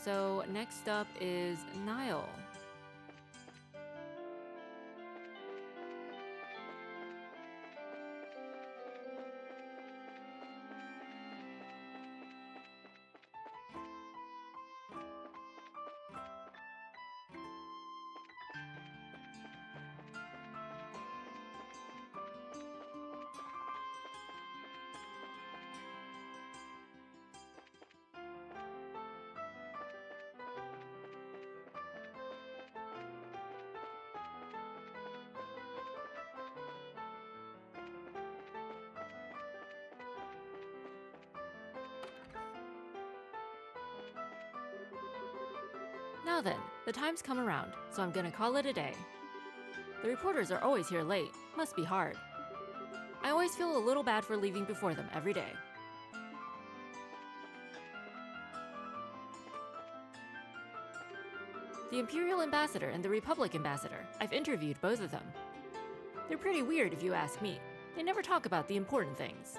So next up is Niall. Now then, the time's come around, so I'm gonna call it a day. The reporters are always here late, must be hard. I always feel a little bad for leaving before them every day. The Imperial Ambassador and the Republic Ambassador, I've interviewed both of them. They're pretty weird if you ask me. They never talk about the important things.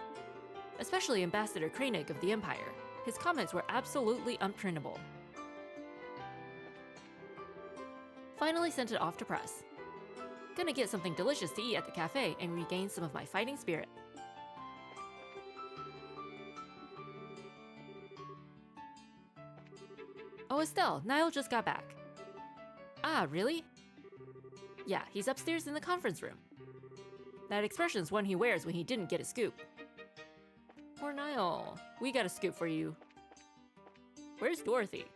Especially Ambassador Krennic of the Empire. His comments were absolutely unprintable. Finally sent it off to press. Gonna get something delicious to eat at the cafe and regain some of my fighting spirit. Oh, Estelle, Niall just got back. Ah, really? Yeah, he's upstairs in the conference room. That expression's one he wears when he didn't get a scoop. Poor Niall. We got a scoop for you. Where's Dorothy?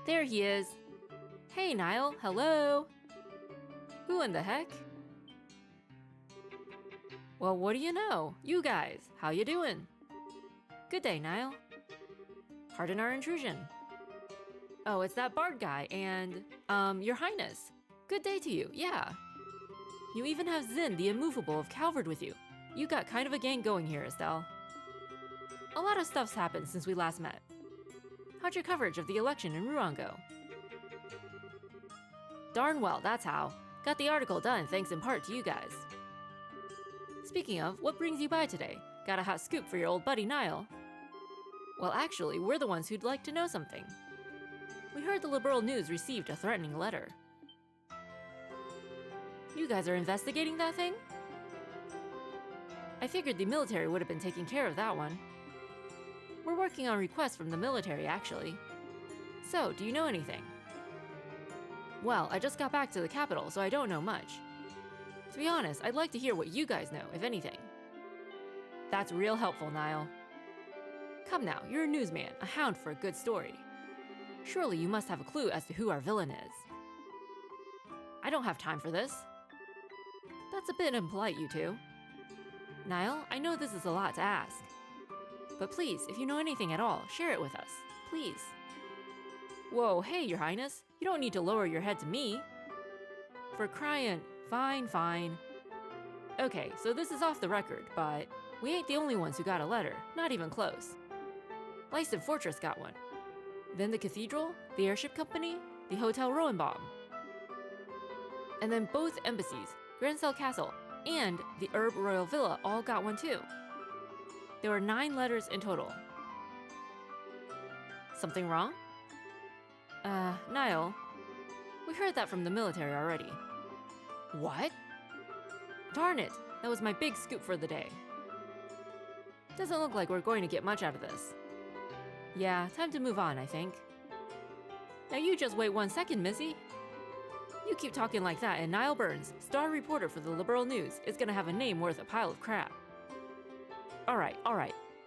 There he is. Hey, Niall, hello? Who in the heck? Well, what do you know? You guys, how you doing? Good day, Niall. Pardon our intrusion. Oh, it's that Bard guy and, Your Highness. Good day to you, yeah. You even have Zin the Immovable of Calvard with you. You got kind of a gang going here, Estelle. A lot of stuff's happened since we last met. How'd your coverage of the election in Ruan go? Darn well, that's how. Got the article done thanks in part to you guys. Speaking of, what brings you by today? Got a hot scoop for your old buddy Niall? Well, actually, we're the ones who'd like to know something. We heard the Liberal News received a threatening letter. You guys are investigating that thing? I figured the military would have been taking care of that one. We're working on requests from the military, actually. So, do you know anything? Well, I just got back to the capital, so I don't know much. To be honest, I'd like to hear what you guys know, if anything. That's real helpful, Niall. Come now, you're a newsman, a hound for a good story. Surely you must have a clue as to who our villain is. I don't have time for this. That's a bit impolite, you two. Niall, I know this is a lot to ask. But please, if you know anything at all, share it with us. Please. Whoa, hey, Your Highness. You don't need to lower your head to me. For crying, fine. Okay, so this is off the record, but we ain't the only ones who got a letter, not even close. Lyston Fortress got one. Then the Cathedral, the Airship Company, the Hotel Roenbaum. And then both embassies, Grancel Castle, and the Herb Royal Villa all got one too. There were 9 letters in total. Something wrong? Niall, we heard that from the military already. What? Darn it, that was my big scoop for the day. Doesn't look like we're going to get much out of this. Yeah, time to move on, I think. Now you just wait 1 second, Missy. You keep talking like that and Niall Burns, star reporter for the Liberal News, is gonna have a name worth a pile of crap. Alright,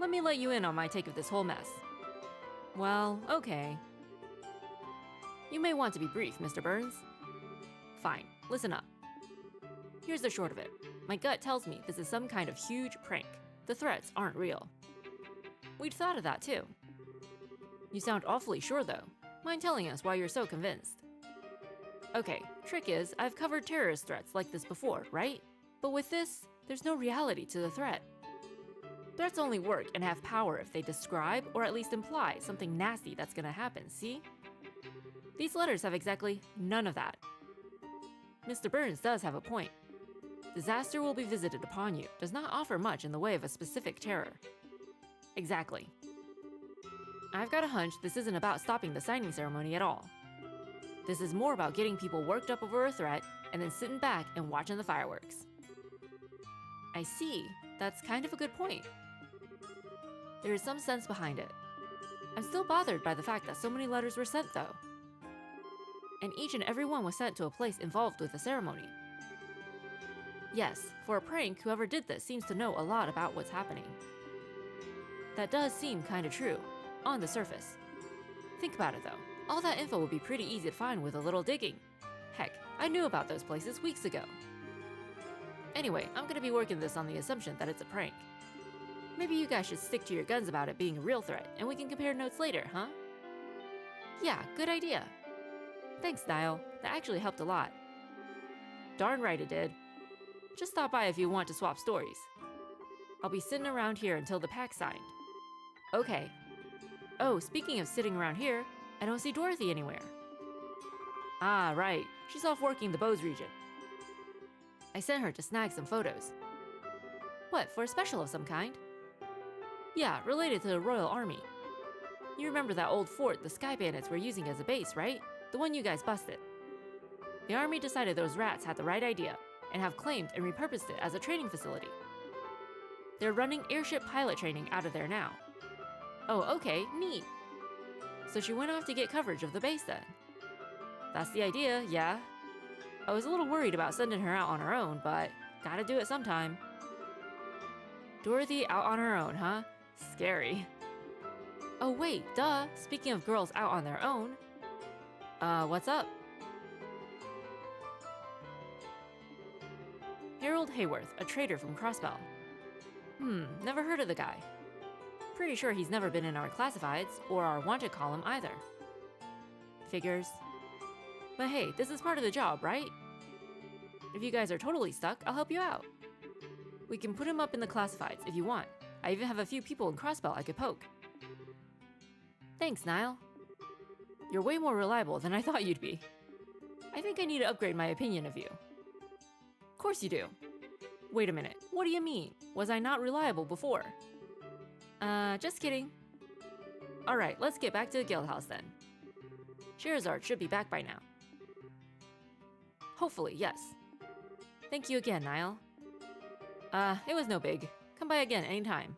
let me let you in on my take of this whole mess. Well, okay. You may want to be brief, Mr. Burns. Fine, listen up. Here's the short of it. My gut tells me this is some kind of huge prank. The threats aren't real. We'd thought of that too. You sound awfully sure though. Mind telling us why you're so convinced? Okay, trick is, I've covered terrorist threats like this before, right? But with this, there's no reality to the threat. Threats only work and have power if they describe or at least imply something nasty that's gonna happen, see? These letters have exactly none of that. Mr. Burns does have a point. Disaster will be visited upon you does not offer much in the way of a specific terror. Exactly. I've got a hunch this isn't about stopping the signing ceremony at all. This is more about getting people worked up over a threat and then sitting back and watching the fireworks. I see. That's kind of a good point. There is some sense behind it. I'm still bothered by the fact that so many letters were sent, though. And each and every one was sent to a place involved with the ceremony. Yes, for a prank, whoever did this seems to know a lot about what's happening. That does seem kinda true, on the surface. Think about it though, all that info would be pretty easy to find with a little digging. Heck, I knew about those places weeks ago. Anyway, I'm gonna be working this on the assumption that it's a prank. Maybe you guys should stick to your guns about it being a real threat, and we can compare notes later, huh? Yeah, good idea. Thanks, Niall. That actually helped a lot. Darn right it did. Just stop by if you want to swap stories. I'll be sitting around here until the pack's signed. Okay. Oh, speaking of sitting around here, I don't see Dorothy anywhere. Ah, right. She's off working the Bose region. I sent her to snag some photos. What, for a special of some kind? Yeah, related to the Royal Army. You remember that old fort the Sky Bandits were using as a base, right? The one you guys busted. The Army decided those rats had the right idea and have claimed and repurposed it as a training facility. They're running airship pilot training out of there now. Oh, okay, neat. So she went off to get coverage of the base then. That's the idea, yeah. I was a little worried about sending her out on her own, but gotta do it sometime. Dorothy out on her own, huh? Scary. Oh wait, duh, speaking of girls out on their own. What's up? Harold Hayworth, a trader from Crossbell. Never heard of the guy. Pretty sure he's never been in our classifieds or our wanted column either. Figures. But hey, this is part of the job, right? If you guys are totally stuck, I'll help you out. We can put him up in the classifieds if you want. I even have a few people in Crossbell I could poke. Thanks, Niall. You're way more reliable than I thought you'd be. I think I need to upgrade my opinion of you. Of course you do. Wait a minute, what do you mean? Was I not reliable before? Just kidding. Alright, let's get back to the guild house then. Sherazard should be back by now. Hopefully, yes. Thank you again, Niall. It was no big. Come by again anytime.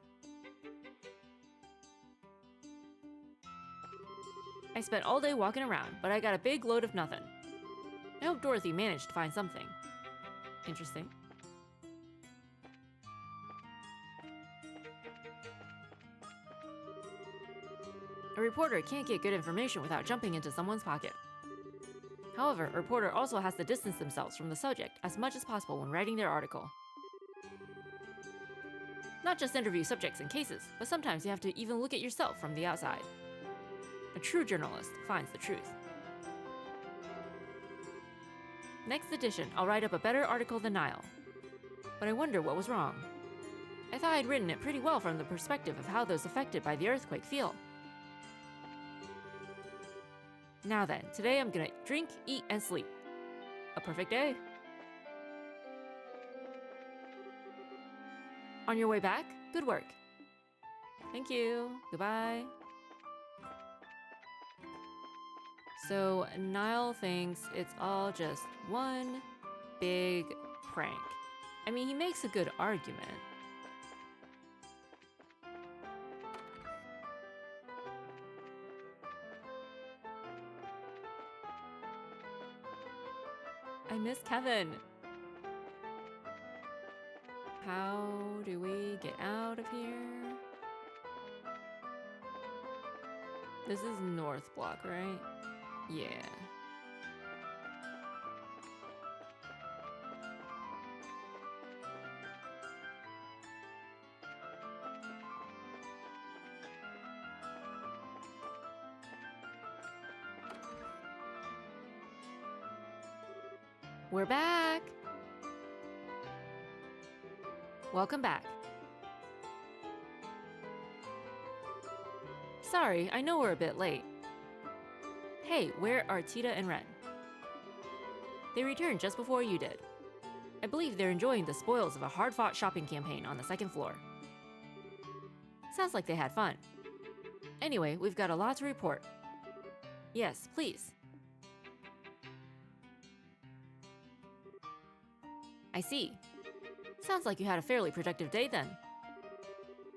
I spent all day walking around, but I got a big load of nothing. I hope Dorothy managed to find something. Interesting. A reporter can't get good information without jumping into someone's pocket. However, a reporter also has to distance themselves from the subject as much as possible when writing their article. Not just interview subjects and cases, but sometimes you have to even look at yourself from the outside. A true journalist finds the truth. Next edition, I'll write up a better article than Niall. But I wonder what was wrong. I thought I'd written it pretty well from the perspective of how those affected by the earthquake feel. Now then, today I'm gonna drink, eat, and sleep. A perfect day. On your way back, good work. Thank you. Goodbye. So, Niall thinks it's all just one big prank. I mean, he makes a good argument. I miss Kevin. How do we get out of here? This is North Block, right? Yeah. We're back! Welcome back. Sorry, I know we're a bit late. Hey, where are Tita and Ren? They returned just before you did. I believe they're enjoying the spoils of a hard-fought shopping campaign on the second floor. Sounds like they had fun. Anyway, we've got a lot to report. Yes, please. I see. Sounds like you had a fairly productive day then.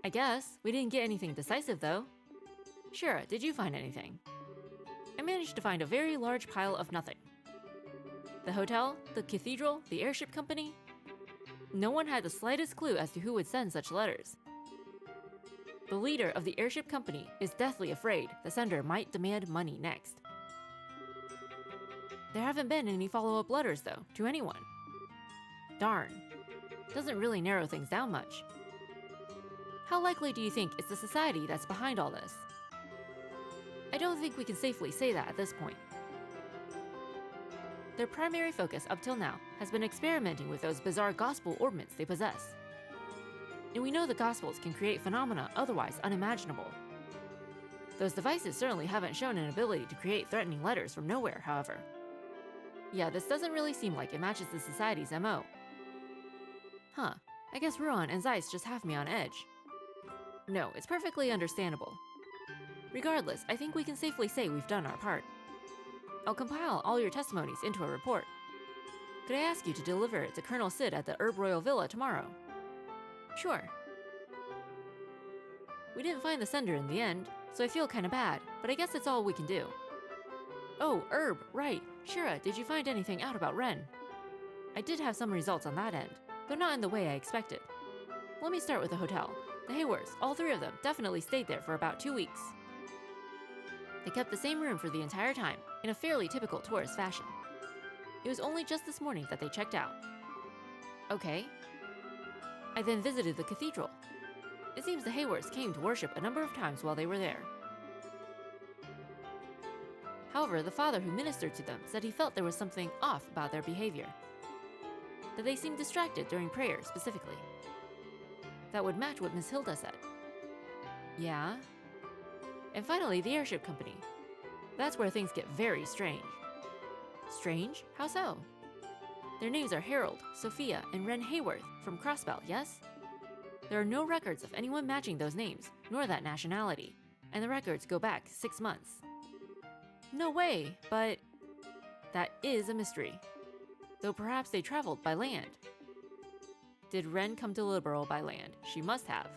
I guess. We didn't get anything decisive though. Shira, did you find anything? I managed to find a very large pile of nothing. The hotel, the cathedral, the airship company? No one had the slightest clue as to who would send such letters. The leader of the airship company is deathly afraid the sender might demand money next. There haven't been any follow-up letters, though, to anyone. Darn. Doesn't really narrow things down much. How likely do you think it's the society that's behind all this? I don't think we can safely say that at this point. Their primary focus up till now has been experimenting with those bizarre gospel orbments they possess. And we know the gospels can create phenomena otherwise unimaginable. Those devices certainly haven't shown an ability to create threatening letters from nowhere, however. Yeah, this doesn't really seem like it matches the society's MO. Huh, I guess Ruan and Zeiss just have me on edge. No, it's perfectly understandable. Regardless, I think we can safely say we've done our part. I'll compile all your testimonies into a report. Could I ask you to deliver it to Colonel Sid at the Herb Royal Villa tomorrow? Sure. We didn't find the sender in the end, so I feel kinda bad, but I guess it's all we can do. Oh, Herb, right. Shira, did you find anything out about Ren? I did have some results on that end, though not in the way I expected. Let me start with the hotel. The Hayworths, all three of them, definitely stayed there for about 2 weeks. They kept the same room for the entire time, in a fairly typical tourist fashion. It was only just this morning that they checked out. Okay. I then visited the cathedral. It seems the Hayworths came to worship a number of times while they were there. However, the father who ministered to them said he felt there was something off about their behavior. That they seemed distracted during prayer, specifically. That would match what Miss Hilda said. Yeah? And finally, the airship company. That's where things get very strange. Strange? How so? Their names are Harold, Sophia, and Ren Hayworth from Crossbell, yes? There are no records of anyone matching those names, nor that nationality, and the records go back 6 months. No way, but that is a mystery. Though perhaps they traveled by land. Did Ren come to Liberal by land? She must have.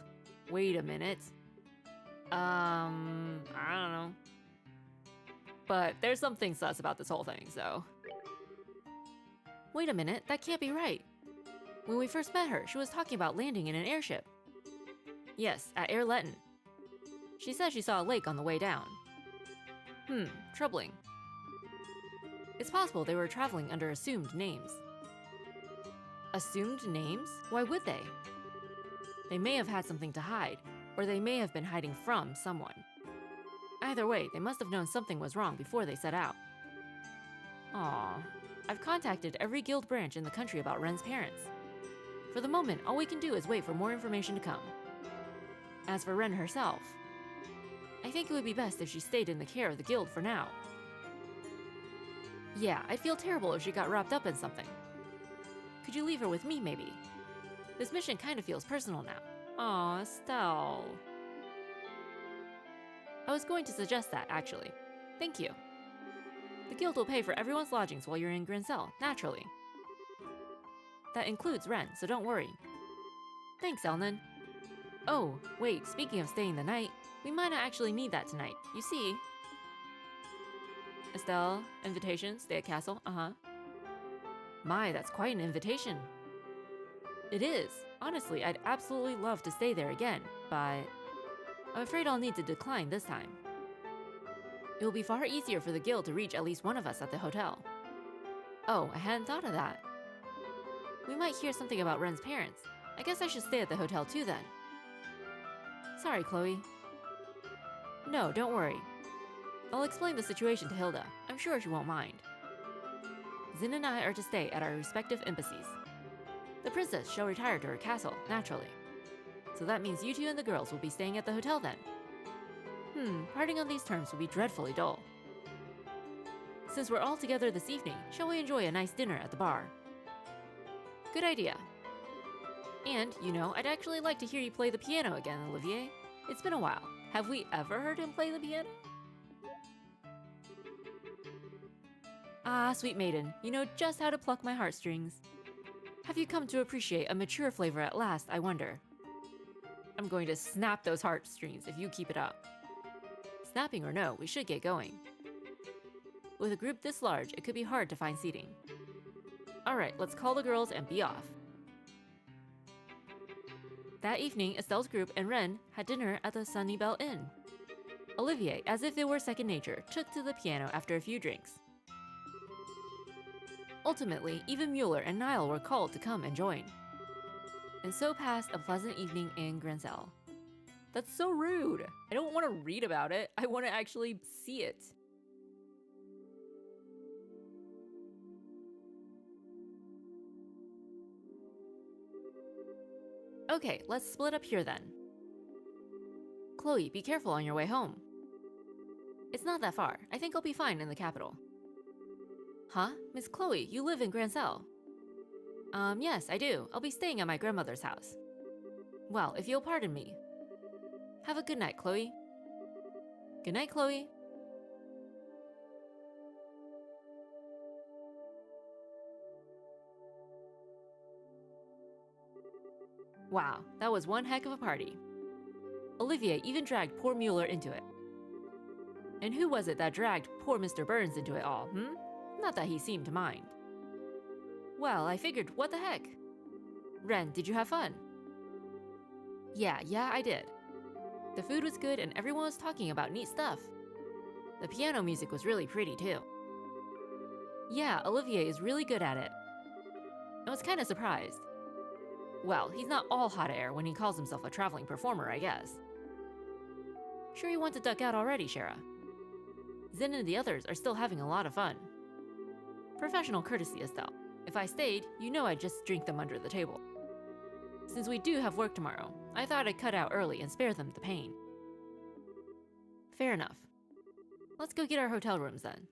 Wait a minute. I don't know. But there's something sus about this whole thing, so. Wait a minute, that can't be right. When we first met her, she was talking about landing in an airship. Yes, at Air Letton. She said she saw a lake on the way down. Troubling. It's possible they were traveling under assumed names. Assumed names? Why would they? They may have had something to hide, or they may have been hiding from someone. Either way, they must have known something was wrong before they set out. Aww. I've contacted every guild branch in the country about Ren's parents. For the moment, all we can do is wait for more information to come. As for Ren herself, I think it would be best if she stayed in the care of the guild for now. Yeah, I'd feel terrible if she got wrapped up in something. Could you leave her with me, maybe? This mission kind of feels personal now. Aw, Estelle. I was going to suggest that, actually. Thank you. The guild will pay for everyone's lodgings while you're in Grincell, naturally. That includes Ren, so don't worry. Thanks, Elnan. Oh, wait, speaking of staying the night, we might not actually need that tonight. You see... Estelle, invitation, stay at castle, My, that's quite an invitation. It is. Honestly, I'd absolutely love to stay there again, but... I'm afraid I'll need to decline this time. It will be far easier for the guild to reach at least one of us at the hotel. Oh, I hadn't thought of that. We might hear something about Ren's parents. I guess I should stay at the hotel too then. Sorry, Chloe. No, don't worry. I'll explain the situation to Hilda. I'm sure she won't mind. Zin and I are to stay at our respective embassies. The princess shall retire to her castle, naturally. So that means you two and the girls will be staying at the hotel then. Parting on these terms would be dreadfully dull. Since we're all together this evening, shall we enjoy a nice dinner at the bar? Good idea. And, you know, I'd actually like to hear you play the piano again, Olivier. It's been a while. Have we ever heard him play the piano? Ah, sweet maiden, you know just how to pluck my heartstrings. Have you come to appreciate a mature flavor at last, I wonder? I'm going to snap those heartstrings if you keep it up. Snapping or no, we should get going. With a group this large, it could be hard to find seating. Alright, let's call the girls and be off. That evening, Estelle's group and Ren had dinner at the Sunnybell Inn. Olivier, as if it were second nature, took to the piano after a few drinks. Ultimately, even Mueller and Niall were called to come and join. And so passed a pleasant evening in Grancel. That's so rude! I don't want to read about it, I want to actually see it. Okay, let's split up here then. Chloe, be careful on your way home. It's not that far. I think I'll be fine in the capital. Huh? Miss Chloe, you live in Grancel? Yes, I do. I'll be staying at my grandmother's house. Well, if you'll pardon me. Have a good night, Chloe. Good night, Chloe. Wow, that was one heck of a party. Olivier even dragged poor Mueller into it. And who was it that dragged poor Mr. Burns into it all, Not that he seemed to mind. Well, I figured, what the heck? Ren, did you have fun? Yeah, I did. The food was good and everyone was talking about neat stuff. The piano music was really pretty too. Yeah, Olivier is really good at it. I was kinda surprised. Well, he's not all hot air when he calls himself a traveling performer, I guess. Sure you want to duck out already, Shara? Zin and the others are still having a lot of fun. Professional courtesy, Estelle. If I stayed, you know I'd just drink them under the table. Since we do have work tomorrow, I thought I'd cut out early and spare them the pain. Fair enough. Let's go get our hotel rooms then.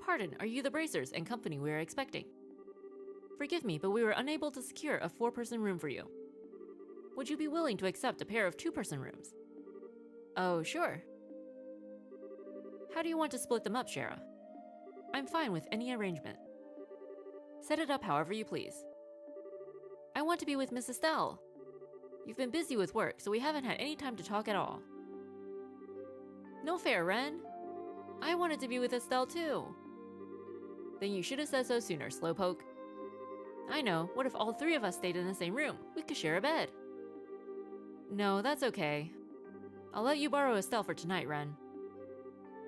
Pardon, are you the Bracers and company we are expecting? Forgive me, but we were unable to secure a 4-person room for you. Would you be willing to accept a pair of 2-person rooms? Oh, sure. How do you want to split them up, Shara? I'm fine with any arrangement. Set it up however you please. I want to be with Miss Estelle. You've been busy with work, so we haven't had any time to talk at all. No fair, Ren. I wanted to be with Estelle too. Then you should have said so sooner, Slowpoke. I know, what if all 3 of us stayed in the same room? We could share a bed. No, that's okay. I'll let you borrow Estelle for tonight, Ren.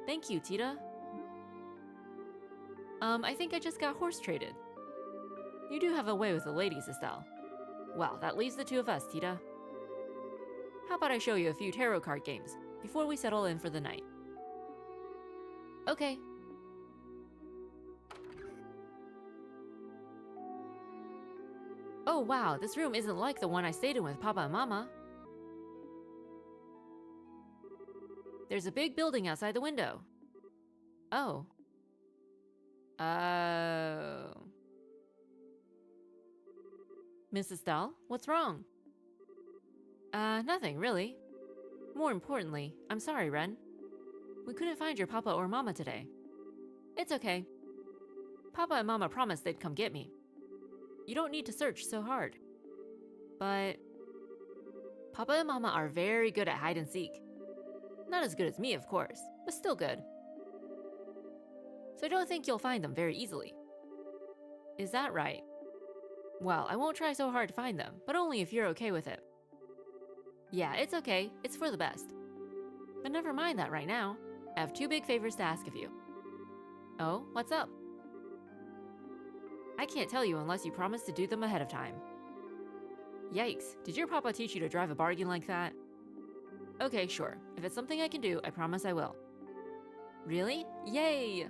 Thank you, Tita. I think I just got horse traded. You do have a way with the ladies, Estelle. Well, that leaves the 2 of us, Tita. How about I show you a few tarot card games before we settle in for the night? Okay. Oh wow, this room isn't like the one I stayed in with Papa and Mama. There's a big building outside the window. Oh. Miss Estelle, what's wrong? Nothing, really. More importantly, I'm sorry, Ren. We couldn't find your Papa or Mama today. It's okay. Papa and Mama promised they'd come get me. You don't need to search so hard. But Papa and Mama are very good at hide and seek. Not as good as me, of course, but still good. So I don't think you'll find them very easily. Is that right? Well, I won't try so hard to find them, but only if you're okay with it. Yeah, it's okay. It's for the best. But never mind that right now. I have 2 big favors to ask of you. Oh, what's up? I can't tell you unless you promise to do them ahead of time. Yikes, did your papa teach you to drive a bargain like that? Okay, sure. If it's something I can do, I promise I will. Really? Yay!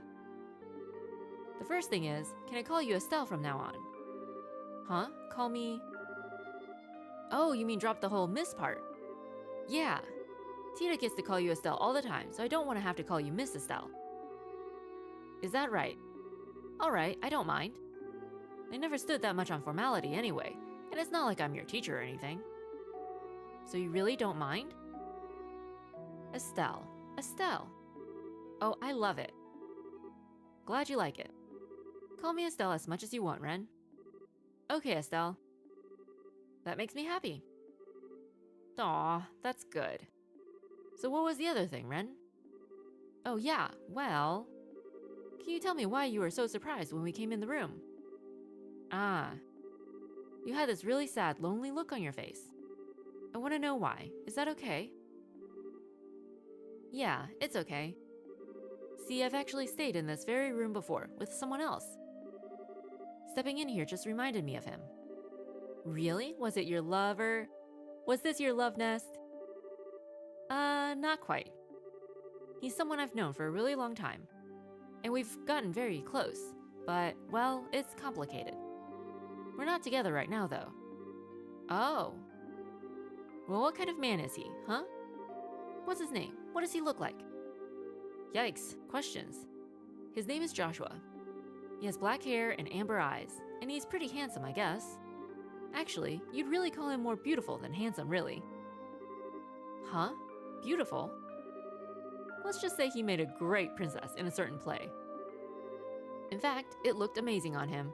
The first thing is, can I call you Estelle from now on? Huh? Call me... Oh, you mean drop the whole Miss part? Yeah. Tita gets to call you Estelle all the time, so I don't want to have to call you Miss Estelle. Is that right? Alright, I don't mind. I never stood that much on formality anyway, and it's not like I'm your teacher or anything. So you really don't mind? Estelle. Estelle. Oh, I love it. Glad you like it. Call me Estelle as much as you want, Ren. Okay, Estelle. That makes me happy. Aw, that's good. So what was the other thing, Ren? Oh yeah, well... Can you tell me why you were so surprised when we came in the room? Ah. You had this really sad, lonely look on your face. I want to know why. Is that okay? Yeah, it's okay. See, I've actually stayed in this very room before, with someone else. Stepping in here just reminded me of him. Really? Was it your lover? Was this your love nest? Not quite. He's someone I've known for a really long time. And we've gotten very close. But, well, it's complicated. We're not together right now, though. Oh. Well, what kind of man is he, huh? What's his name? What does he look like? Yikes, questions. His name is Joshua. He has black hair and amber eyes, and he's pretty handsome, I guess. Actually, you'd really call him more beautiful than handsome, really. Huh? Beautiful? Let's just say he made a great princess in a certain play. In fact, it looked amazing on him.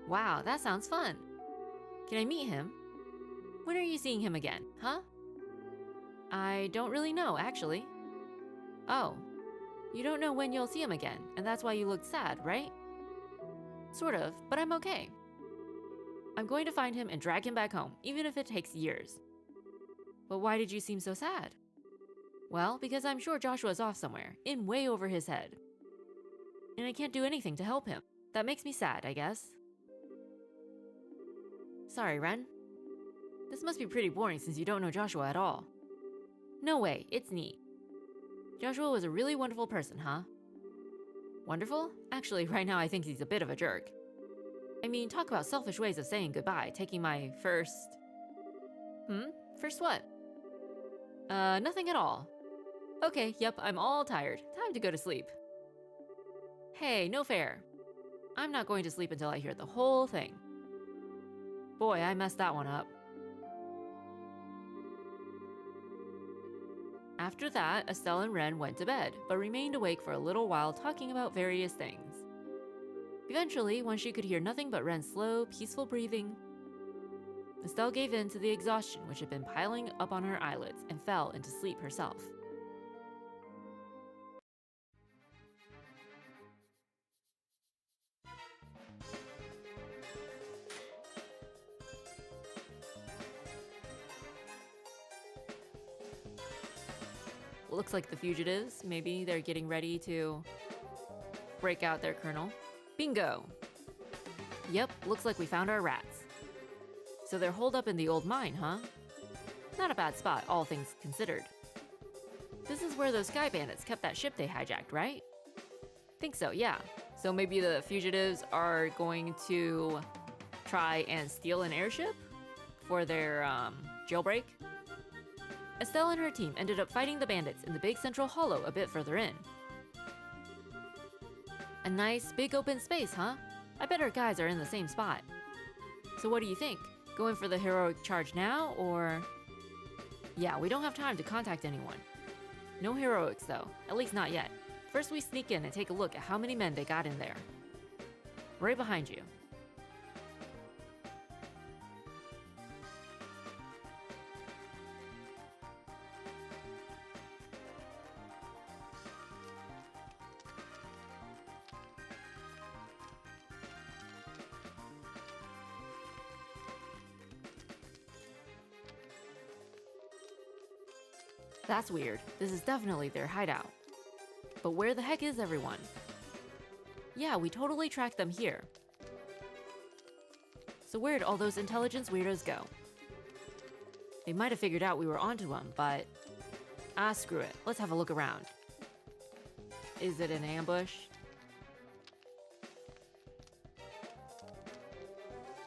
Wow, that sounds fun. Can I meet him? When are you seeing him again, huh? I don't really know, actually. Oh, you don't know when you'll see him again, and that's why you looked sad, right? Sort of, but I'm okay. I'm going to find him and drag him back home, even if it takes years. But why did you seem so sad? Well, because I'm sure Joshua's off somewhere, in way over his head. And I can't do anything to help him. That makes me sad, I guess. Sorry, Ren. This must be pretty boring since you don't know Joshua at all. No way, it's neat. Joshua was a really wonderful person, huh? Wonderful? Actually, right now I think he's a bit of a jerk. I mean, talk about selfish ways of saying goodbye, taking my first... First what? Nothing at all. Okay, yep, I'm all tired. Time to go to sleep. Hey, no fair. I'm not going to sleep until I hear the whole thing. Boy, I messed that one up. After that, Estelle and Ren went to bed, but remained awake for a little while talking about various things. Eventually, when she could hear nothing but Ren's slow, peaceful breathing, Estelle gave in to the exhaustion which had been piling up on her eyelids and fell into sleep herself. Looks like the fugitives, maybe they're getting ready to break out their kernel. Bingo! Yep, looks like we found our rats. So they're holed up in the old mine, huh? Not a bad spot, all things considered. This is where those sky bandits kept that ship they hijacked, right? Think so, yeah. So maybe the fugitives are going to try and steal an airship for their jailbreak? Estelle and her team ended up fighting the bandits in the big central hollow a bit further in. A nice big open space, huh? I bet our guys are in the same spot. So what do you think? Going for the heroic charge now, or... Yeah, we don't have time to contact anyone. No heroics though, at least not yet. First we sneak in and take a look at how many men they got in there. Right behind you. That's weird. This is definitely their hideout. But where the heck is everyone? Yeah, we totally tracked them here. So where'd all those intelligence weirdos go? They might have figured out we were onto them, but... Ah, screw it. Let's have a look around. Is it an ambush?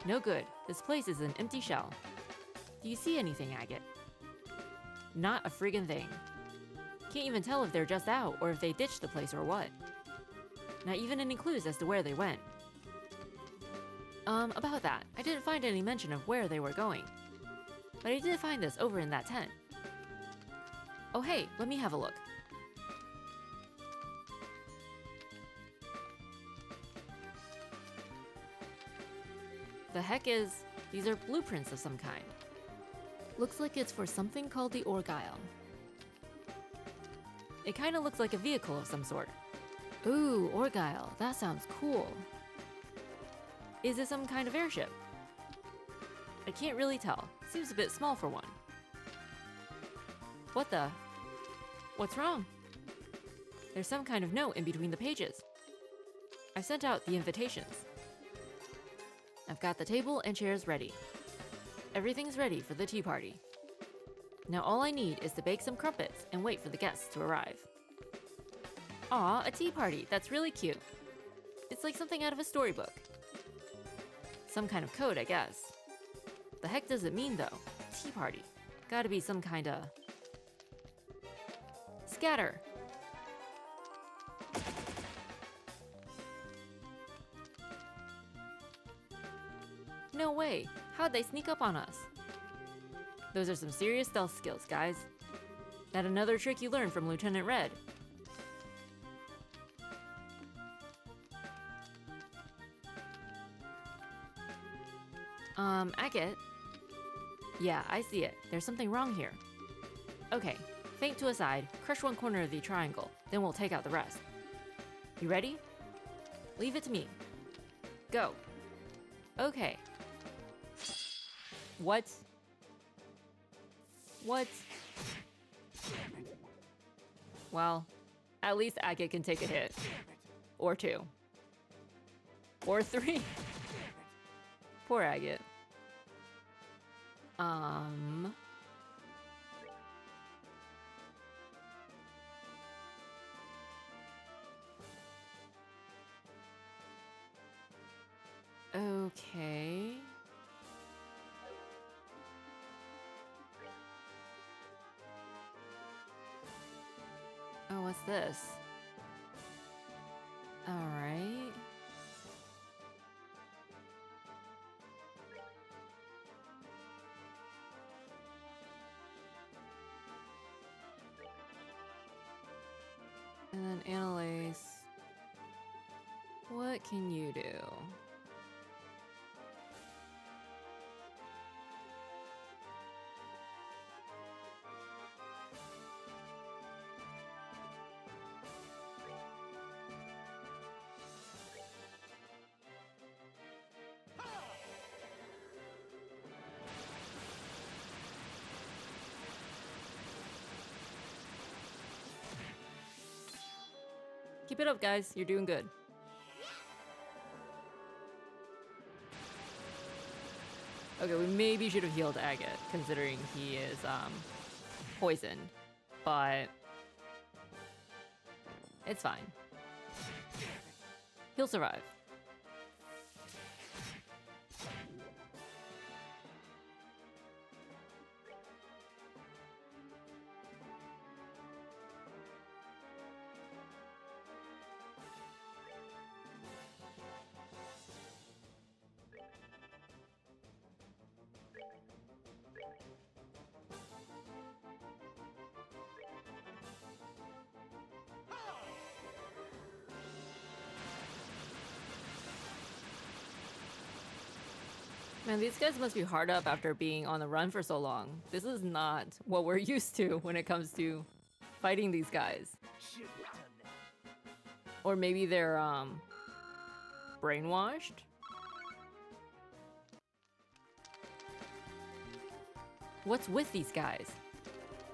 No good. This place is an empty shell. Do you see anything, Agate? Not a friggin' thing. Can't even tell if they're just out or if they ditched the place or what. Not even any clues as to where they went. About that, I didn't find any mention of where they were going. But I did find this over in that tent. Oh hey, let me have a look. The heck is... These are blueprints of some kind. Looks like it's for something called the Orgyle. It kinda looks like a vehicle of some sort. Ooh, Orgyle, that sounds cool. Is it some kind of airship? I can't really tell. Seems a bit small for one. What the? What's wrong? There's some kind of note in between the pages. I've sent out the invitations. I've got the table and chairs ready. Everything's ready for the tea party. Now all I need is to bake some crumpets and wait for the guests to arrive. Aw, a tea party. That's really cute. It's like something out of a storybook. Some kind of code, I guess. The heck does it mean, though? Tea party. Gotta be some kinda... Scatter! No way! How'd they sneak up on us? Those are some serious stealth skills, guys. That another trick you learned from Lieutenant Red. Agate? Yeah, I see it. There's something wrong here. Okay, feint to a side, crush one corner of the triangle, then we'll take out the rest. You ready? Leave it to me. Go. Okay. What? What? Well, at least Agate can take a hit. Or two. Or three. Poor Agate. Okay. Oh, what's this? All right. And then Annalise. What can you do? Keep it up, guys. You're doing good. Okay, we maybe should have healed Agate, considering he is, poisoned. But... it's fine. He'll survive. Man, these guys must be hard up after being on the run for so long. This is not what we're used to when it comes to fighting these guys. Or maybe they're, brainwashed? What's with these guys?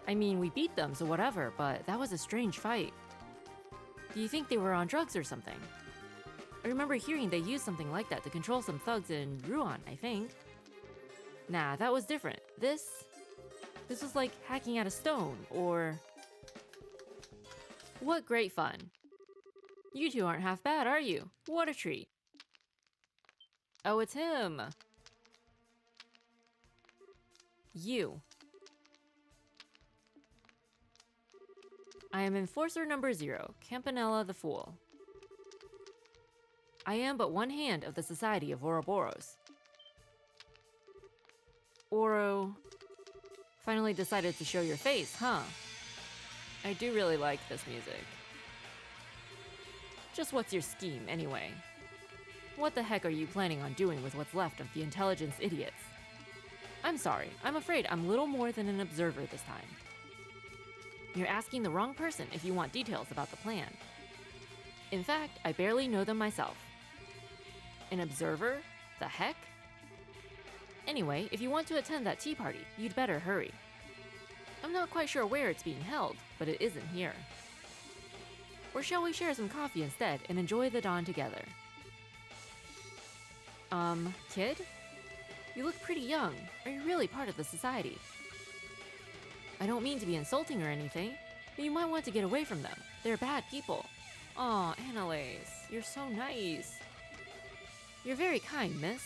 I mean, we beat them, so whatever, but that was a strange fight. Do you think they were on drugs or something? I remember hearing they used something like that to control some thugs in Ruan, I think. Nah, that was different. This was like hacking at a stone, or... What great fun. You two aren't half bad, are you? What a treat. Oh, it's him. You. I am Enforcer number 0, Campanella the Fool. I am but one hand of the Society of Ouroboros. Oro... Finally decided to show your face, huh? I do really like this music. Just what's your scheme, anyway? What the heck are you planning on doing with what's left of the intelligence idiots? I'm sorry, I'm afraid I'm little more than an observer this time. You're asking the wrong person if you want details about the plan. In fact, I barely know them myself. An observer? The heck? Anyway, if you want to attend that tea party, you'd better hurry. I'm not quite sure where it's being held, but it isn't here. Or shall we share some coffee instead and enjoy the dawn together? Kid? You look pretty young. Are you really part of the society? I don't mean to be insulting or anything, but you might want to get away from them. They're bad people. Aw, Annalise, you're so nice. You're very kind, miss.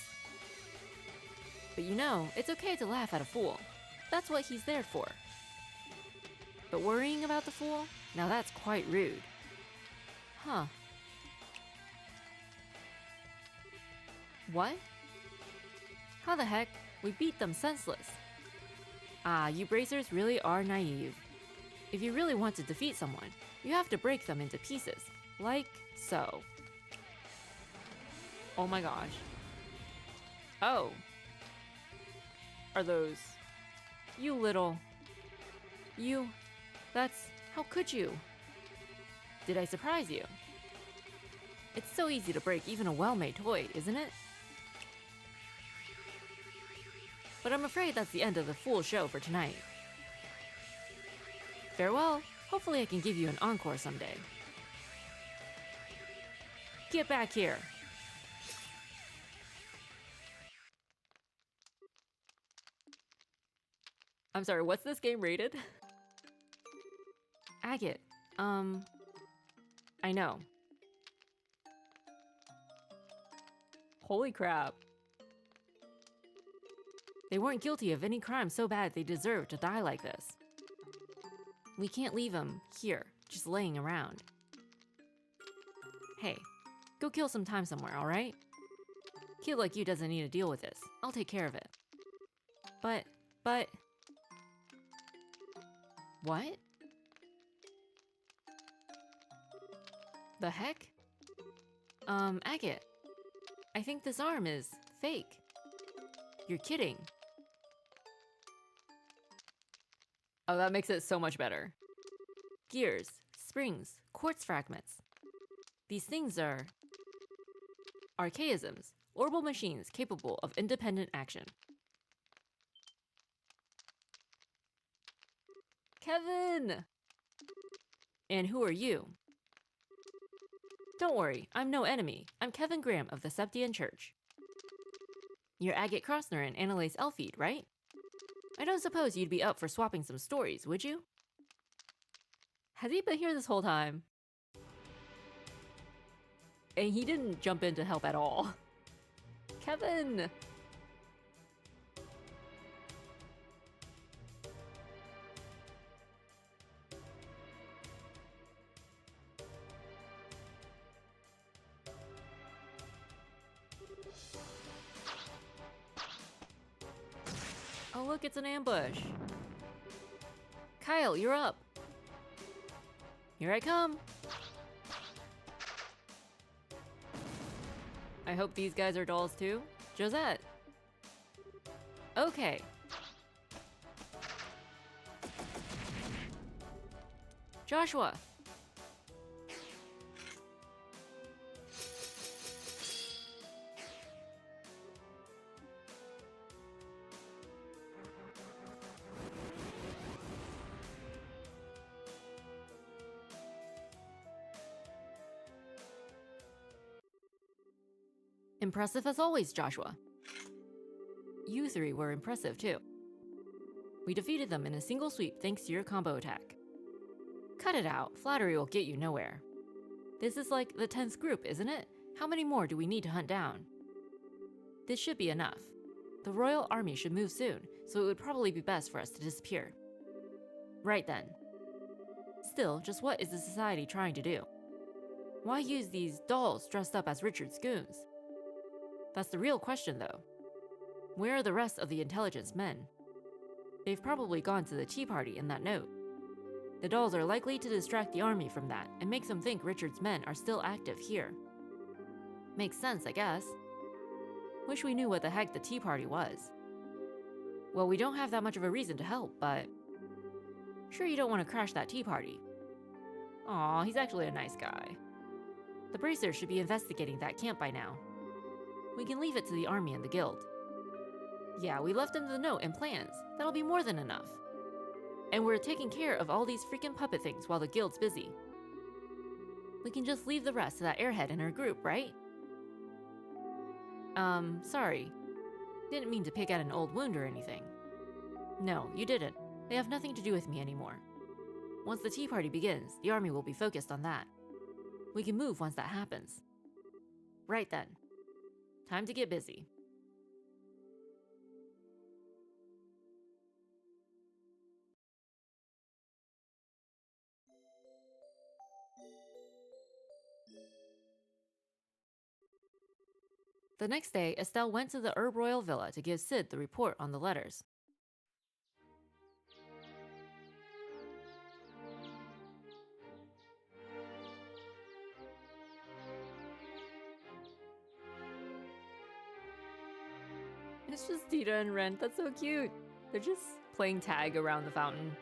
But you know, it's okay to laugh at a fool. That's what he's there for. But worrying about the fool? Now that's quite rude. Huh. What? How the heck? We beat them senseless. Ah, you bracers really are naive. If you really want to defeat someone, you have to break them into pieces, like so. Oh my gosh. Oh. Are those... You little... You... That's... How could you? Did I surprise you? It's so easy to break even a well-made toy, isn't it? But I'm afraid that's the end of the full show for tonight. Farewell. Hopefully I can give you an encore someday. Get back here. I'm sorry, what's this game rated? Agate, I know. Holy crap. They weren't guilty of any crime so bad they deserved to die like this. We can't leave them here, just laying around. Hey, go kill some time somewhere, alright? Kid like you doesn't need to deal with this. I'll take care of it. But... What? The heck? Agate. I think this arm is fake. You're kidding. Oh, that makes it so much better. Gears, springs, quartz fragments. These things are... archaisms, orbital machines capable of independent action. Kevin! And who are you? Don't worry, I'm no enemy. I'm Kevin Graham of the Septian Church. You're Agate Crossner and Annalise Elfeed, right? I don't suppose you'd be up for swapping some stories, would you? Has he been here this whole time? And he didn't jump in to help at all. Kevin! Oh look, it's an ambush. Kyle, you're up. Here I come. I hope these guys are dolls too. Josette. Okay. Joshua. Impressive as always, Joshua. You three were impressive too. We defeated them in a single sweep thanks to your combo attack. Cut it out, flattery will get you nowhere. This is like the 10th group, isn't it? How many more do we need to hunt down? This should be enough. The royal army should move soon, so it would probably be best for us to disappear. Right then. Still, just what is the society trying to do? Why use these dolls dressed up as Richard's goons? That's the real question, though. Where are the rest of the intelligence men? They've probably gone to the tea party in that note. The dolls are likely to distract the army from that and make them think Richard's men are still active here. Makes sense, I guess. Wish we knew what the heck the tea party was. Well, we don't have that much of a reason to help, but... Sure you don't want to crash that tea party. Aw, he's actually a nice guy. The Bracers should be investigating that camp by now. We can leave it to the army and the guild. Yeah, we left them the note and plans. That'll be more than enough. And we're taking care of all these freaking puppet things while the guild's busy. We can just leave the rest to that airhead and her group, right? Sorry. Didn't mean to pick at an old wound or anything. No, you didn't. They have nothing to do with me anymore. Once the tea party begins, the army will be focused on that. We can move once that happens. Right then. Time to get busy. The next day, Estelle went to the Herb Royal Villa to give Sid the report on the letters. It's just Tita and Ren. That's so cute. They're just playing tag around the fountain.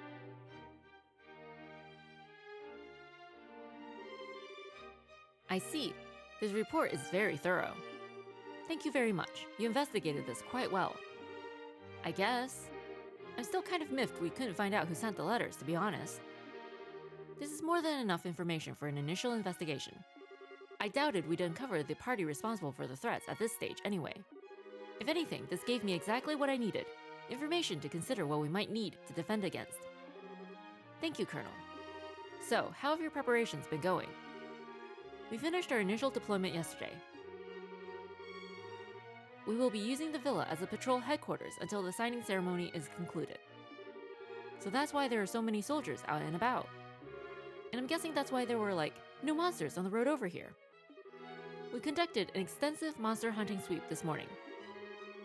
I see. This report is very thorough. Thank you very much. You investigated this quite well. I guess. I'm still kind of miffed we couldn't find out who sent the letters, to be honest. This is more than enough information for an initial investigation. I doubted we'd uncover the party responsible for the threats at this stage anyway. If anything, this gave me exactly what I needed. Information to consider what we might need to defend against. Thank you, Colonel. So, how have your preparations been going? We finished our initial deployment yesterday. We will be using the villa as a patrol headquarters until the signing ceremony is concluded. So that's why there are so many soldiers out and about. And I'm guessing that's why there were, no monsters on the road over here. We conducted an extensive monster hunting sweep this morning.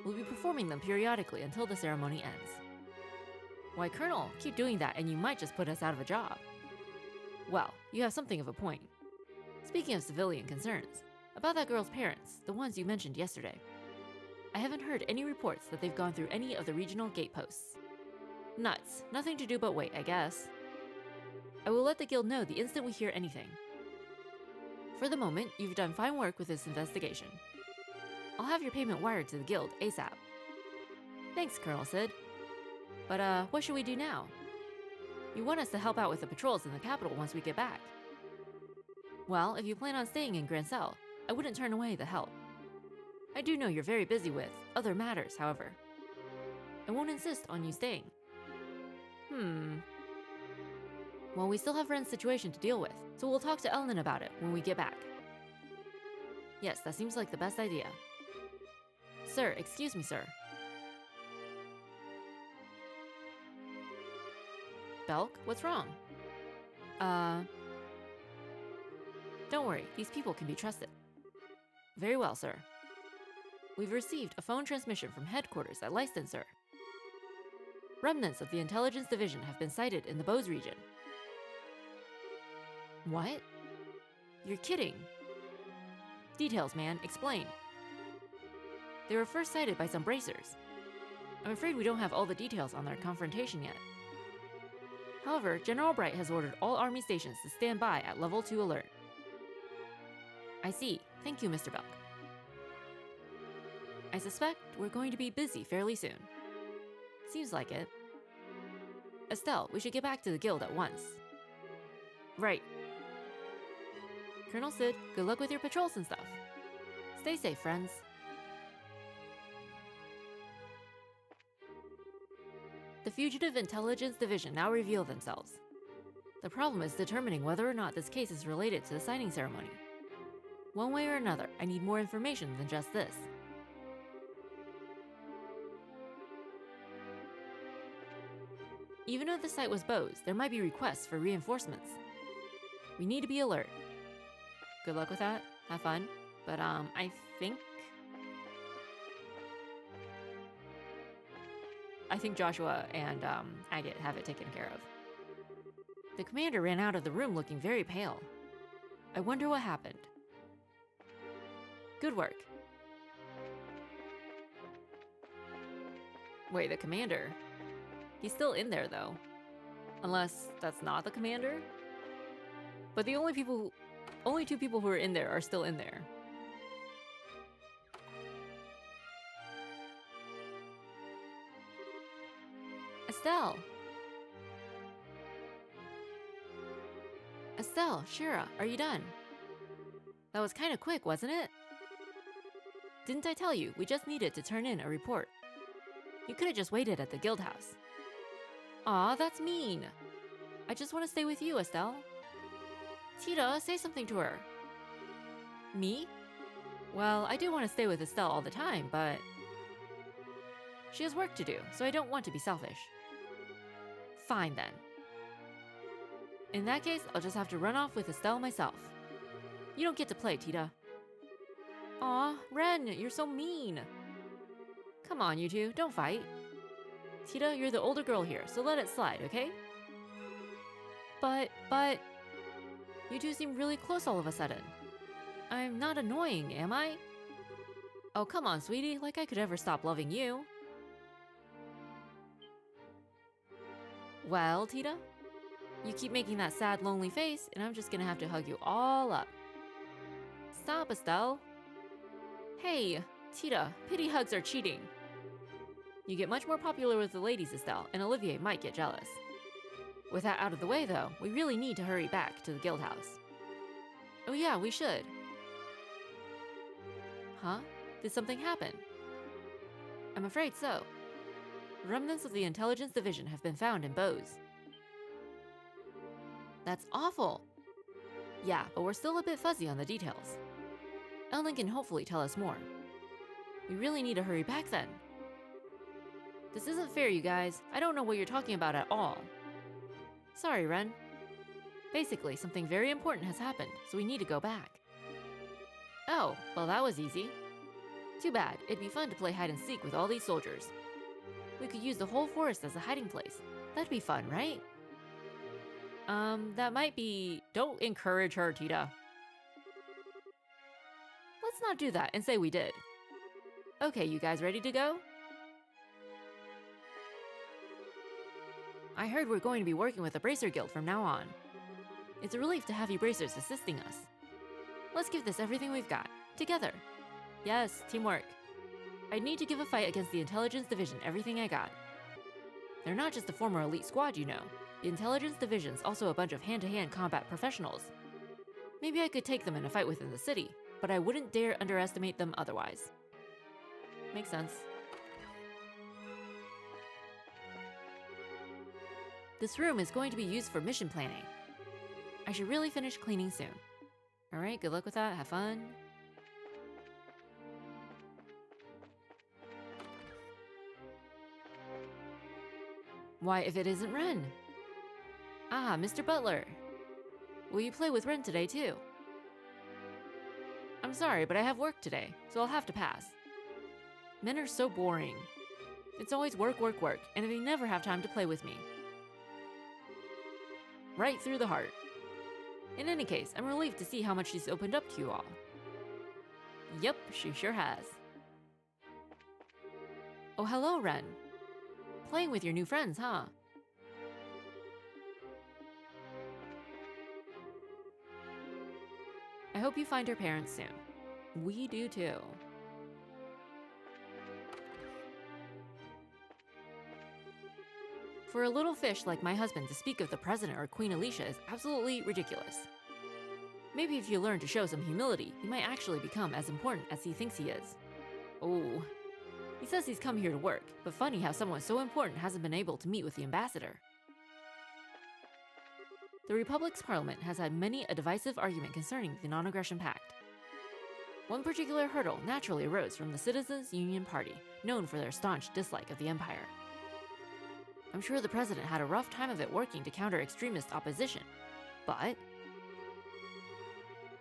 We'll be performing them periodically until the ceremony ends. Why, Colonel, keep doing that and you might just put us out of a job. Well, you have something of a point. Speaking of civilian concerns, about that girl's parents, the ones you mentioned yesterday. I haven't heard any reports that they've gone through any of the regional gate posts. Nuts. Nothing to do but wait, I guess. I will let the guild know the instant we hear anything. For the moment, you've done fine work with this investigation. I'll have your payment wired to the guild ASAP. Thanks, Colonel Sid. But what should we do now? You want us to help out with the patrols in the capital once we get back. Well, if you plan on staying in Grancel, I wouldn't turn away the help. I do know you're very busy with other matters, however. I won't insist on you staying. Well, we still have Ren's situation to deal with, so we'll talk to Elnan about it when we get back. Yes, that seems like the best idea. Sir, excuse me, sir. Belk, what's wrong? Don't worry, these people can be trusted. Very well, sir. We've received a phone transmission from headquarters at Leiston, sir. Remnants of the intelligence division have been sighted in the Bose region. What? You're kidding. Details, man. Explain. They were first sighted by some bracers. I'm afraid we don't have all the details on their confrontation yet. However, General Bright has ordered all army stations to stand by at level 2 alert. I see. Thank you, Mr. Belk. I suspect we're going to be busy fairly soon. Seems like it. Estelle, we should get back to the guild at once. Right. Colonel Sid, good luck with your patrols and stuff. Stay safe, friends. The Fugitive Intelligence Division now reveal themselves. The problem is determining whether or not this case is related to the signing ceremony. One way or another, I need more information than just this. Even if the site was Bose, there might be requests for reinforcements. We need to be alert. Good luck with that. Have fun. But, I think Joshua and, Agate have it taken care of. The commander ran out of the room looking very pale. I wonder what happened. Good work. Wait, the commander? He's still in there, though. Unless that's not the commander? But the only two people who are in there are still in there. Estelle! Estelle, Shira, are you done? That was kind of quick, wasn't it? Didn't I tell you, we just needed to turn in a report. You could have just waited at the guild house. Aw, that's mean. I just want to stay with you, Estelle. Tita, say something to her. Me? Well, I do want to stay with Estelle all the time, but she has work to do, so I don't want to be selfish. Fine then. In that case, I'll just have to run off with Estelle myself. You don't get to play, Tita. Aw, Ren, you're so mean. Come on, you two, don't fight. Tita, you're the older girl here, so let it slide, okay? But... You two seem really close all of a sudden. I'm not annoying, am I? Oh, come on, sweetie, like I could ever stop loving you. Well, Tita? You keep making that sad, lonely face, and I'm just gonna have to hug you all up. Stop, Estelle. Hey, Tita, pity hugs are cheating. You get much more popular with the ladies, Estelle, and Olivier might get jealous. With that out of the way, though, we really need to hurry back to the guild house. Oh yeah, we should. Huh? Did something happen? I'm afraid so. Remnants of the intelligence division have been found in Bose. That's awful. Yeah, but we're still a bit fuzzy on the details. Ellen can hopefully tell us more. We really need to hurry back then. This isn't fair, you guys. I don't know what you're talking about at all. Sorry, Ren. Basically, something very important has happened, so we need to go back. Oh, well that was easy. Too bad, it'd be fun to play hide and seek with all these soldiers. We could use the whole forest as a hiding place. That'd be fun, right? That might be... Don't encourage her, Tita. Let's not do that and say we did. Okay, you guys ready to go? I heard we're going to be working with the Bracer Guild from now on. It's a relief to have you Bracers assisting us. Let's give this everything we've got, together. Yes, teamwork. I'd need to give a fight against the Intelligence Division everything I got. They're not just a former elite squad, you know. The Intelligence Division's also a bunch of hand-to-hand combat professionals. Maybe I could take them in a fight within the city, but I wouldn't dare underestimate them otherwise. Makes sense. This room is going to be used for mission planning. I should really finish cleaning soon. Alright, good luck with that, have fun. Why, if it isn't Ren? Ah, Mr. Butler. Will you play with Ren today too? I'm sorry, but I have work today, so I'll have to pass. Men are so boring. It's always work, work, work, and they never have time to play with me. Right through the heart. In any case, I'm relieved to see how much she's opened up to you all. Yep, she sure has. Oh, hello, Ren. Playing with your new friends, huh? I hope you find her parents soon. We do too. For a little fish like my husband to speak of the president or Queen Alicia is absolutely ridiculous. Maybe if you learn to show some humility, he might actually become as important as he thinks he is. Oh. He says he's come here to work, but funny how someone so important hasn't been able to meet with the ambassador. The Republic's parliament has had many a divisive argument concerning the Non-Aggression Pact. One particular hurdle naturally arose from the Citizens Union Party, known for their staunch dislike of the Empire. I'm sure the president had a rough time of it working to counter extremist opposition, but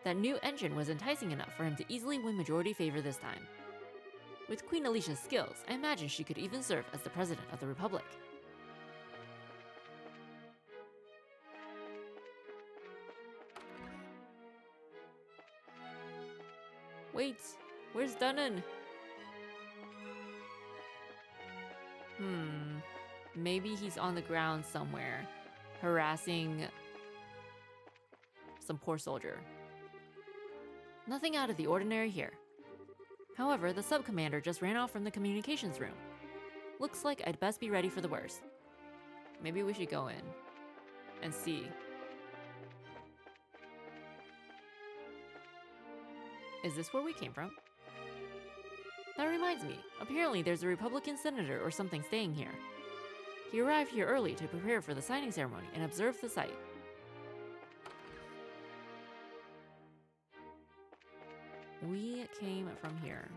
That new engine was enticing enough for him to easily win majority favor this time. With Queen Alicia's skills, I imagine she could even serve as the President of the Republic. Wait, where's Dunnan? Maybe he's on the ground somewhere, harassing some poor soldier. Nothing out of the ordinary here. However, the sub-commander just ran off from the communications room. Looks like I'd best be ready for the worst. Maybe we should go in and see. Is this where we came from? That reminds me, apparently there's a Republican senator or something staying here. He arrived here early to prepare for the signing ceremony and observe the site. We came from here.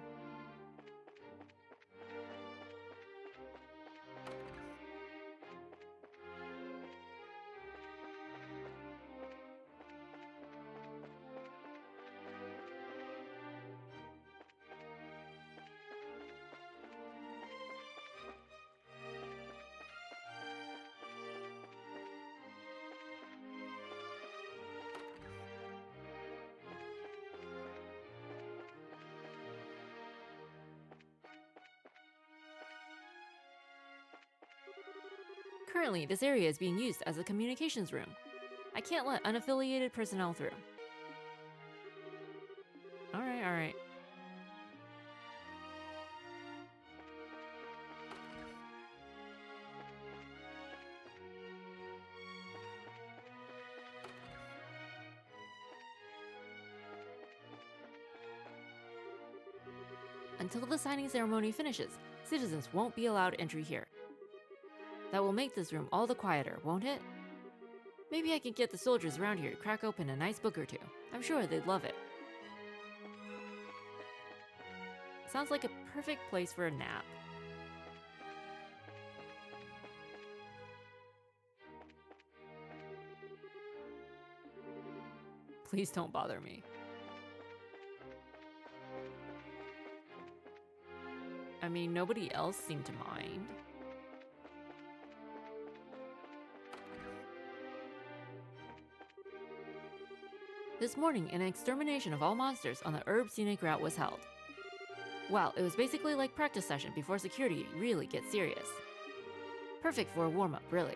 Currently, this area is being used as a communications room. I can't let unaffiliated personnel through. Alright. Until the signing ceremony finishes, citizens won't be allowed entry here. That will make this room all the quieter, won't it? Maybe I can get the soldiers around here to crack open a nice book or two. I'm sure they'd love it. Sounds like a perfect place for a nap. Please don't bother me. I mean, nobody else seemed to mind. This morning, an extermination of all monsters on the Herb Scenic Route was held. Well, it was basically like practice session before security really gets serious. Perfect for a warm-up, really.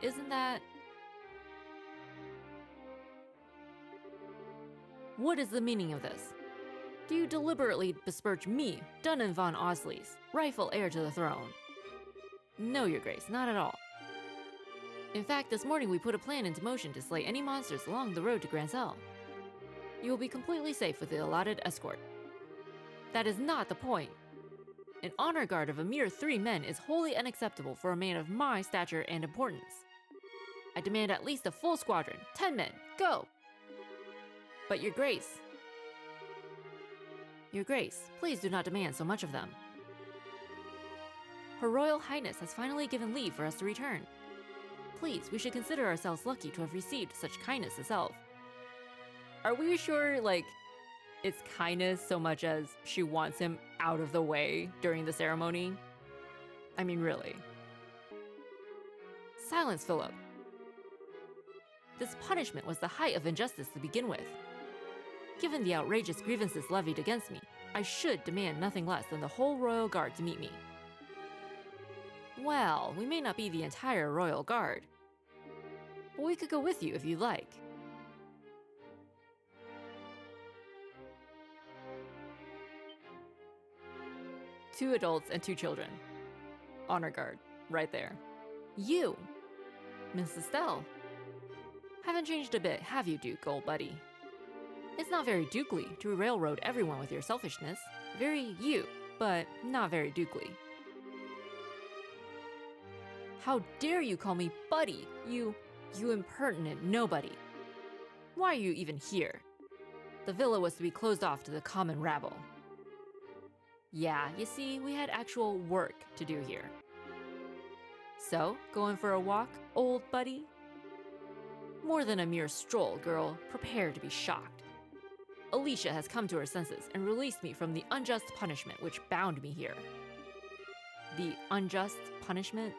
Isn't that... What is the meaning of this? Do you deliberately besmirch me, Dunnan von Osleys, rightful heir to the throne? No, Your Grace, not at all. In fact, this morning we put a plan into motion to slay any monsters along the road to Grancel. You will be completely safe with the allotted escort. That is not the point. An honor guard of a mere 3 men is wholly unacceptable for a man of my stature and importance. I demand at least a full squadron, 10 men, go! But Your Grace... Your Grace, please do not demand so much of them. Her Royal Highness has finally given leave for us to return. Please, we should consider ourselves lucky to have received such kindness herself. Are we sure, like, it's kindness so much as she wants him out of the way during the ceremony? I mean, really. Silence, Philip. This punishment was the height of injustice to begin with. Given the outrageous grievances levied against me, I should demand nothing less than the whole Royal Guard to meet me. Well, we may not be the entire Royal Guard, but we could go with you if you'd like. 2 adults and 2 children. Honor guard, right there. You, Miss Estelle. Haven't changed a bit, have you, Duke, old buddy? It's not very dukely to railroad everyone with your selfishness. Very you, but not very dukely. How dare you call me buddy, you impertinent nobody. Why are you even here? the villa was to be closed off to the common rabble. Yeah, you see, we had actual work to do here. So, going for a walk, old buddy? More than a mere stroll, girl. Prepare to be shocked. Alicia has come to her senses and released me from the unjust punishment which bound me here. The unjust punishment?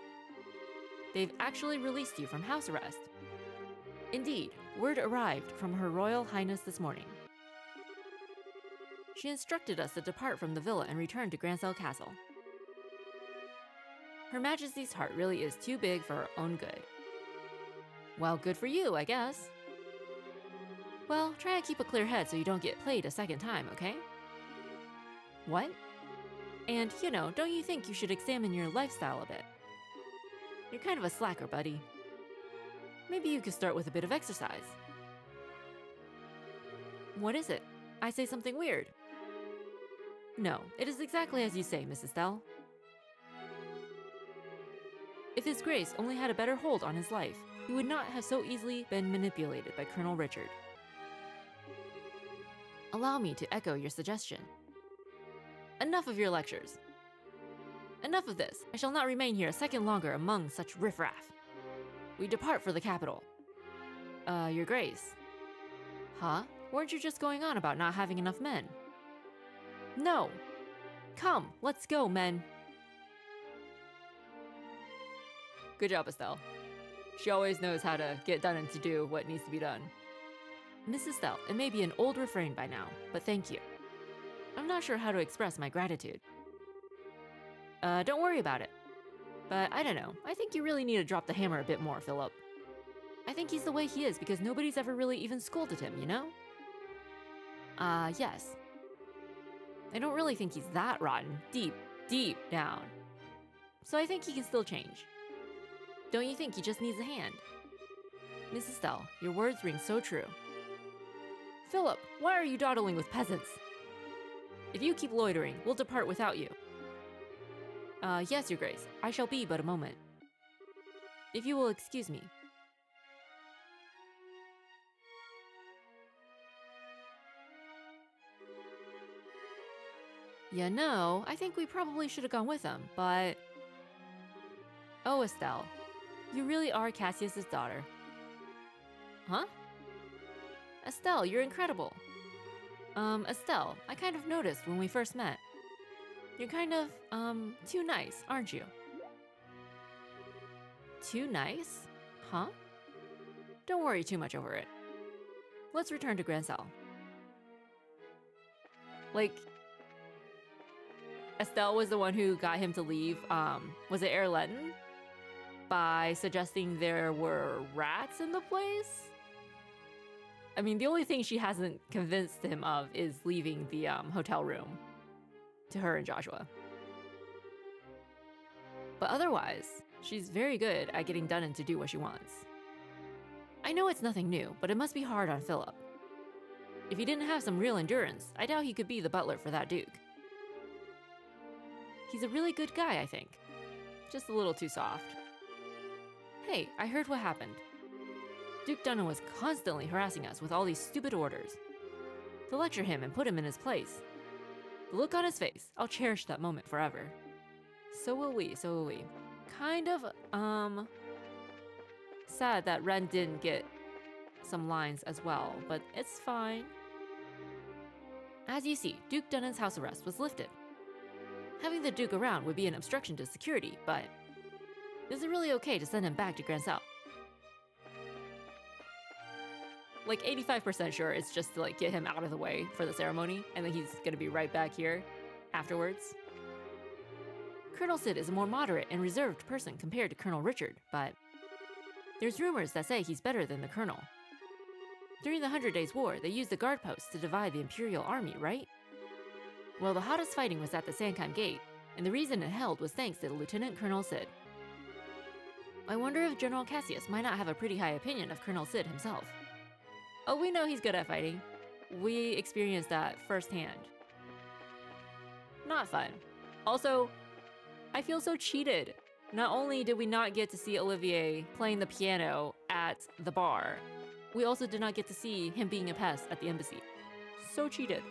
They've actually released you from house arrest. Indeed, word arrived from Her Royal Highness this morning. She instructed us to depart from the villa and return to Grancel Castle. Her Majesty's heart really is too big for her own good. Well, good for you, I guess. Well, try to keep a clear head so you don't get played a second time, okay? What? And, don't you think you should examine your lifestyle a bit? You're kind of a slacker, buddy. Maybe you could start with a bit of exercise. What is it? I say something weird. No, it is exactly as you say, Mrs. Stell. If His Grace only had a better hold on his life, he would not have so easily been manipulated by Colonel Richard. Allow me to echo your suggestion. Enough of your lectures. Enough of this. I shall not remain here a second longer among such riffraff. We depart for the capital. Your Grace. Huh? Weren't you just going on about not having enough men? No. Come, let's go, men. Good job, Estelle. She always knows how to get done and to do what needs to be done. Mrs. Stell, it may be an old refrain by now, but thank you. I'm not sure how to express my gratitude. Don't worry about it. But I don't know, I think you really need to drop the hammer a bit more, Philip. I think he's the way he is because nobody's ever really even scolded him, you know? Yes. I don't really think he's that rotten, deep down. So I think he can still change. Don't you think he just needs a hand? Mrs. Stell, your words ring so true. Philip, why are you dawdling with peasants? If you keep loitering, we'll depart without you. Yes, Your Grace. I shall be but a moment. If you will excuse me. I think we probably should have gone with him, but... Oh, Estelle. You really are Cassius's daughter. Huh? Estelle, you're incredible. Estelle, I kind of noticed when we first met. You're kind of, too nice, aren't you? Too nice? Huh? Don't worry too much over it. Let's return to Grancel. Like, Estelle was the one who got him to leave, was it Erletten? By suggesting there were rats in the place? I mean, the only thing she hasn't convinced him of is leaving the hotel room to her and Joshua. But otherwise, she's very good at getting done and to do what she wants. I know it's nothing new, but it must be hard on Philip. If he didn't have some real endurance, I doubt he could be the butler for that Duke. He's a really good guy, I think. Just a little too soft. Hey, I heard what happened. Duke Dunnan was constantly harassing us with all these stupid orders. To lecture him and put him in his place. The look on his face, I'll cherish that moment forever. So will we. Kind of, sad that Ren didn't get some lines as well, but it's fine. As you see, Duke Dunnan's house arrest was lifted. Having the Duke around would be an obstruction to security, but is it really okay to send him back to Grancel? Like 85% sure it's just to get him out of the way for the ceremony, and then he's gonna be right back here afterwards. Colonel Cid is a more moderate and reserved person compared to Colonel Richard, but there's rumors that say he's better than the Colonel. During the 100 Days War, they used the guard posts to divide the Imperial Army, right? Well, the hottest fighting was at the Sankheim Gate, and the reason it held was thanks to Lieutenant Colonel Cid. I wonder if General Cassius might not have a pretty high opinion of Colonel Cid himself. Oh, we know he's good at fighting. We experienced that firsthand. Not fun. Also, I feel so cheated. Not only did we not get to see Olivier playing the piano at the bar, we also did not get to see him being a pest at the embassy. so cheated.